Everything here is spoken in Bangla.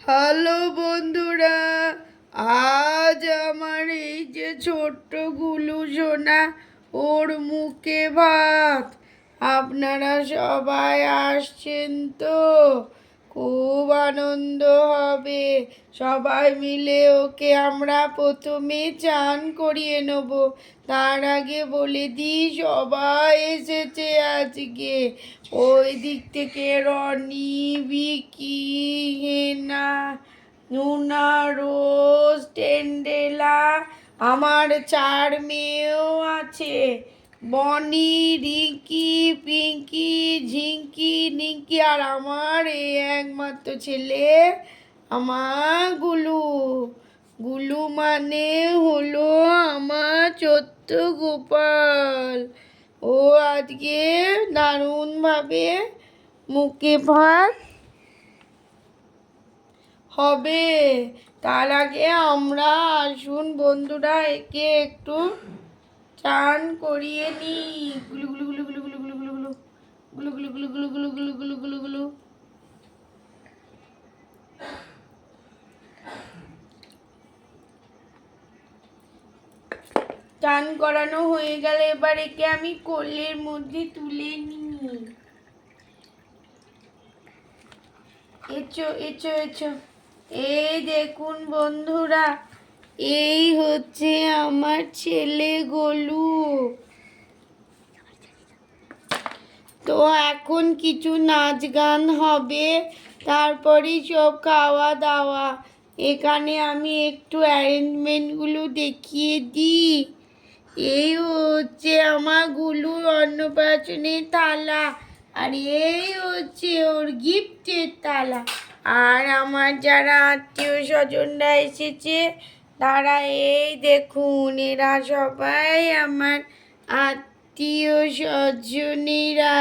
হ্যালো বন্ধুরা, আজ আমার এই যে ছোট্ট গুলু সোনা, ওর মুখে ভাত। আপনারা সবাই আসছেন তো? খুব আনন্দ হবে। সবাই মিলে ওকে আমরা প্রথমে চান করিয়ে নেব। তার আগে বলে দিই, সবাই এসেছে আজকে। ওই দিক থেকে রনি, ভিকি, হেনা, নুনা, রোজ, টেন্ডেলা, আমার 4 মেয়েও আছে। বনি, রিঙ্কি, পিঙ্কি, ঝিঙ্কি, নিঙ্কি, আর আমার এই একমাত্র ছেলে, আমার গুলু। গুলু মানে হলো আমার ছোট্ট গোপাল। ও আজকে দারুণভাবে মুখে ভাত হবে। তার আগে আমরা আসুন বন্ধুরা, একে একটু চান করিয়ে নিই। গুলু গুলু গুলু গুলু গুলু গুলু গুলু গুলু গুলু গুলু গুলু গুলু গুলু গুলু গুলু গুলু গুলু। চান করানো হয়ে গেলে এবার একে আমি কোলের মধ্যে তুলে নিই। Echo echo echo. এই দেখুন বন্ধুরা, এই হচ্ছে আমার ছেলে গোলু। তো এখন কিছু নাচ গান হবে, তারপরেই সব খাওয়া দাওয়া। এখানে আমি একটু অ্যারেঞ্জমেন্টগুলো দেখিয়ে দিই। এই হচ্ছে আমার গুলুর অন্নপ্রাশনের থালা, আর এই হচ্ছে ওর গিফটের থালা। আর আমার যারা আত্মীয় স্বজনরা এসেছে, তারা এই দেখুন, এরা সবাই আমার আত্মীয় স্বজনেরা।